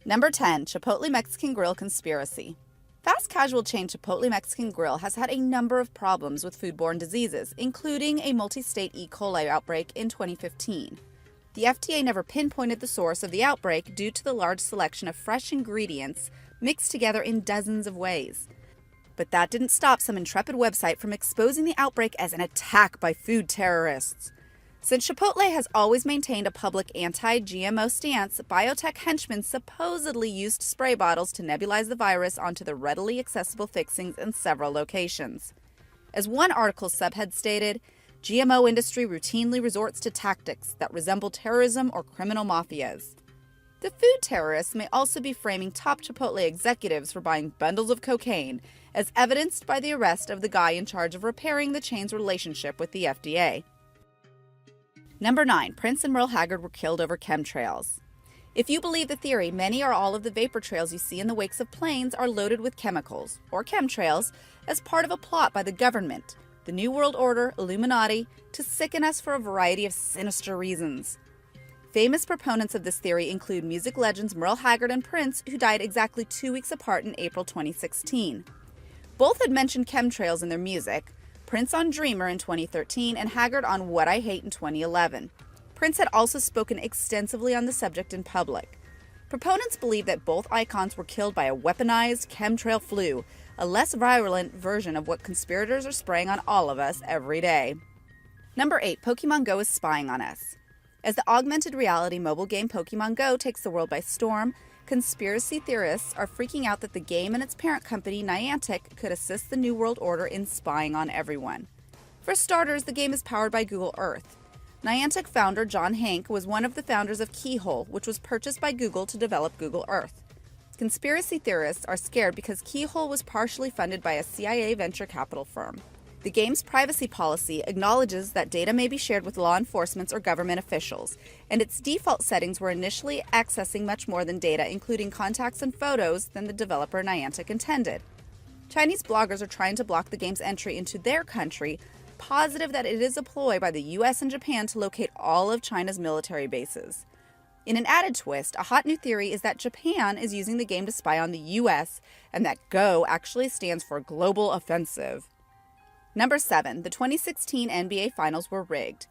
Number 10, Chipotle Mexican Grill Conspiracy. Fast casual chain Chipotle Mexican Grill has had a number of problems with foodborne diseases, including a multi-state E. coli outbreak in 2015. The FDA never pinpointed the source of the outbreak due to the large selection of fresh ingredients mixed together in dozens of ways. But that didn't stop some intrepid website from exposing the outbreak as an attack by food terrorists. Since Chipotle has always maintained a public anti-GMO stance, biotech henchmen supposedly used spray bottles to nebulize the virus onto the readily accessible fixings in several locations. As one article's subhead stated, GMO industry routinely resorts to tactics that resemble terrorism or criminal mafias. The food terrorists may also be framing top Chipotle executives for buying bundles of cocaine, as evidenced by the arrest of the guy in charge of repairing the chain's relationship with the FDA. Number 9. Prince and Merle Haggard were killed over chemtrails. If you believe the theory, many or all of the vapor trails you see in the wakes of planes are loaded with chemicals, or chemtrails, as part of a plot by the government, the New World Order, Illuminati, to sicken us for a variety of sinister reasons. Famous proponents of this theory include music legends Merle Haggard and Prince, who died exactly 2 weeks apart in April 2016. Both had mentioned chemtrails in their music, Prince on Dreamer in 2013 and Haggard on What I Hate in 2011. Prince had also spoken extensively on the subject in public. Proponents believe that both icons were killed by a weaponized chemtrail flu, a less virulent version of what conspirators are spraying on all of us every day. Number 8. Pokemon Go is spying on us. As the augmented reality mobile game Pokemon Go takes the world by storm, conspiracy theorists are freaking out that the game and its parent company, Niantic, could assist the New World Order in spying on everyone. For starters, the game is powered by Google Earth. Niantic founder John Hank was one of the founders of Keyhole, which was purchased by Google to develop Google Earth. Conspiracy theorists are scared because Keyhole was partially funded by a CIA venture capital firm. The game's privacy policy acknowledges that data may be shared with law enforcement or government officials, and its default settings were initially accessing much more than data, including contacts and photos, than the developer Niantic intended. Chinese bloggers are trying to block the game's entry into their country, positive that it is a ploy by the US and Japan to locate all of China's military bases. In an added twist, a hot new theory is that Japan is using the game to spy on the US, and that GO actually stands for Global Offensive. Number 7. The 2016 NBA Finals were rigged.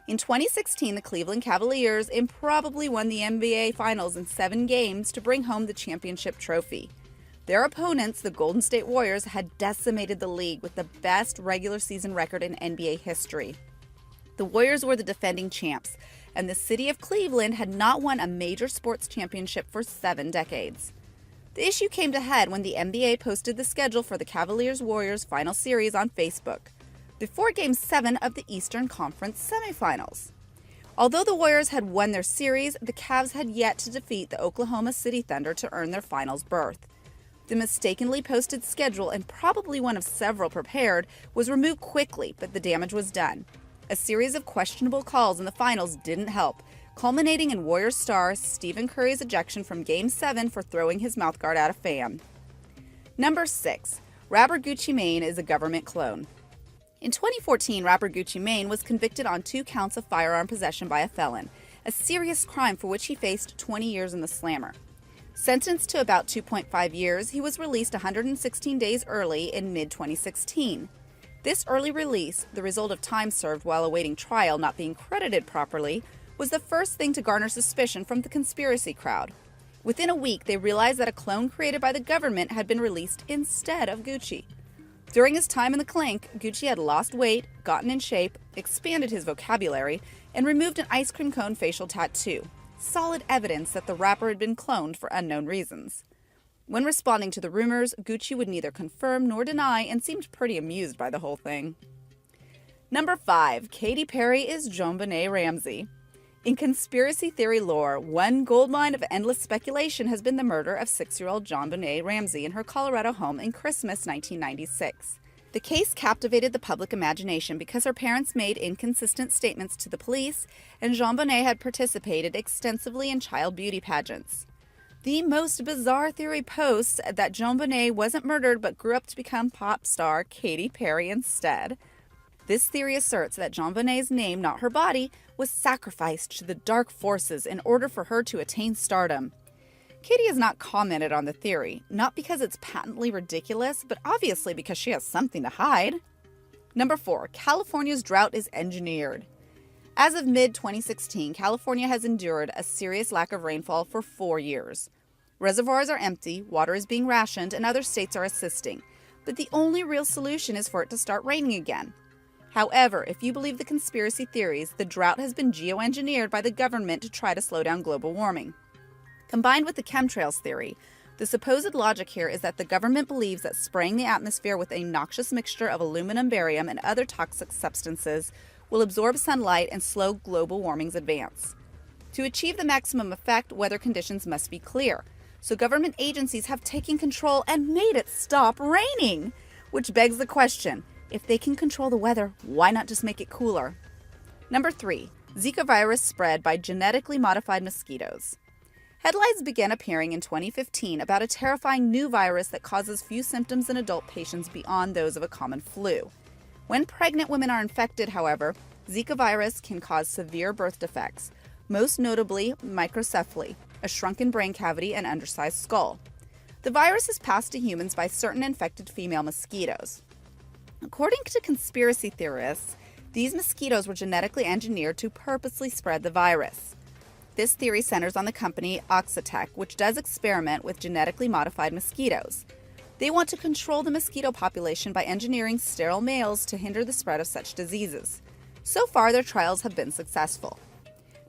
In 2016, the Cleveland Cavaliers improbably won the NBA Finals in 7 games to bring home the championship trophy. Their opponents, the Golden State Warriors, had decimated the league with the best regular season record in NBA history. The Warriors were the defending champs, and the city of Cleveland had not won a major sports championship for 7 decades. The issue came to head when the NBA posted the schedule for the Cavaliers-Warriors final series on Facebook, before Game 7 of the Eastern Conference semifinals. Although the Warriors had won their series, the Cavs had yet to defeat the Oklahoma City Thunder to earn their finals berth. The mistakenly posted schedule, and probably one of several prepared, was removed quickly, but the damage was done. A series of questionable calls in the finals didn't help, culminating in Warriors star Stephen Curry's ejection from Game 7 for throwing his mouthguard at a fan. Number 6. Rapper Gucci Mane is a government clone. In 2014, rapper Gucci Mane was convicted on 2 counts of firearm possession by a felon, a serious crime for which he faced 20 years in the slammer. Sentenced to about 2.5 years, he was released 116 days early in mid-2016. This early release, the result of time served while awaiting trial not being credited properly, was the first thing to garner suspicion from the conspiracy crowd. Within a week, they realized that a clone created by the government had been released instead of Gucci. During his time in the clink, Gucci had lost weight, gotten in shape, expanded his vocabulary, and removed an ice cream cone facial tattoo. Solid evidence that the rapper had been cloned for unknown reasons. When responding to the rumors, Gucci would neither confirm nor deny and seemed pretty amused by the whole thing. Number 5. Katy Perry is JonBenet Ramsey. In conspiracy theory lore, one goldmine of endless speculation has been the murder of 6-year-old JonBenet Ramsey in her Colorado home in Christmas 1996. The case captivated the public imagination because her parents made inconsistent statements to the police, and JonBenet had participated extensively in child beauty pageants. The most bizarre theory posts that JonBenet wasn't murdered but grew up to become pop star Katy Perry instead. This theory asserts that JonBenet's name, not her body, was sacrificed to the dark forces in order for her to attain stardom. Katie has not commented on the theory, not because it's patently ridiculous, but obviously because she has something to hide. Number 4, California's drought is engineered. As of mid-2016, California has endured a serious lack of rainfall for 4 years. Reservoirs are empty, water is being rationed, and other states are assisting. But the only real solution is for it to start raining again. However, if you believe the conspiracy theories, the drought has been geoengineered by the government to try to slow down global warming. Combined with the chemtrails theory, the supposed logic here is that the government believes that spraying the atmosphere with a noxious mixture of aluminum, barium, and other toxic substances will absorb sunlight and slow global warming's advance. To achieve the maximum effect, weather conditions must be clear. So government agencies have taken control and made it stop raining. Which begs the question, if they can control the weather, why not just make it cooler? Number 3, Zika virus spread by genetically modified mosquitoes. Headlines began appearing in 2015 about a terrifying new virus that causes few symptoms in adult patients beyond those of a common flu. When pregnant women are infected, however, Zika virus can cause severe birth defects, most notably microcephaly, a shrunken brain cavity and undersized skull. The virus is passed to humans by certain infected female mosquitoes. According to conspiracy theorists, these mosquitoes were genetically engineered to purposely spread the virus. This theory centers on the company Oxitec, which does experiment with genetically modified mosquitoes. They want to control the mosquito population by engineering sterile males to hinder the spread of such diseases. So far, their trials have been successful.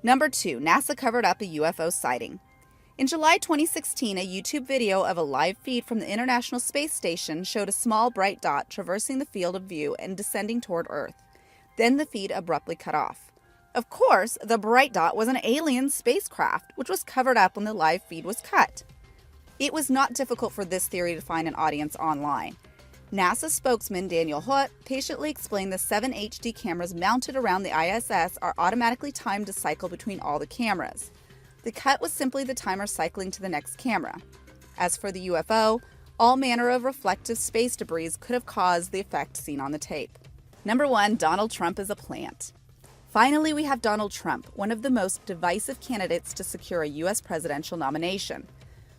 Number 2, NASA covered up a UFO sighting. In July 2016, a YouTube video of a live feed from the International Space Station showed a small bright dot traversing the field of view and descending toward Earth. Then the feed abruptly cut off. Of course, the bright dot was an alien spacecraft, which was covered up when the live feed was cut. It was not difficult for this theory to find an audience online. NASA spokesman Daniel Hutt patiently explained the 7 HD cameras mounted around the ISS are automatically timed to cycle between all the cameras. The cut was simply the timer cycling to the next camera. As for the UFO, all manner of reflective space debris could have caused the effect seen on the tape. Number 1, Donald Trump is a plant. Finally, we have Donald Trump, one of the most divisive candidates to secure a U.S. presidential nomination.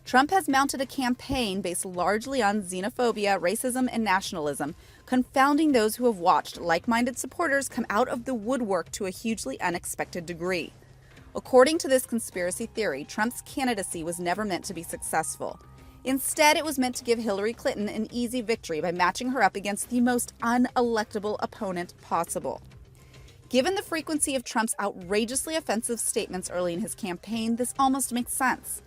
Trump has mounted a campaign based largely on xenophobia, racism, and nationalism, confounding those who have watched like-minded supporters come out of the woodwork to a hugely unexpected degree. According to this conspiracy theory, Trump's candidacy was never meant to be successful. Instead, it was meant to give Hillary Clinton an easy victory by matching her up against the most unelectable opponent possible. Given the frequency of Trump's outrageously offensive statements early in his campaign, this almost makes sense.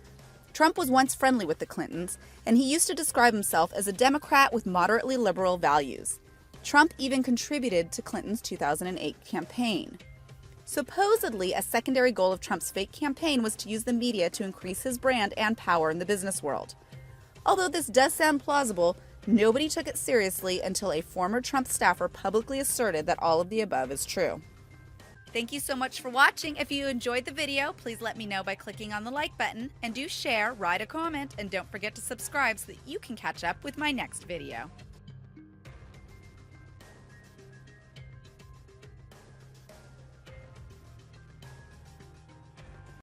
Trump was once friendly with the Clintons, and he used to describe himself as a Democrat with moderately liberal values. Trump even contributed to Clinton's 2008 campaign. Supposedly, a secondary goal of Trump's fake campaign was to use the media to increase his brand and power in the business world. Although this does sound plausible, nobody took it seriously until a former Trump staffer publicly asserted that all of the above is true. Thank you so much for watching. If you enjoyed the video, please let me know by clicking on the like button, and do share, write a comment, and don't forget to subscribe so that you can catch up with my next video.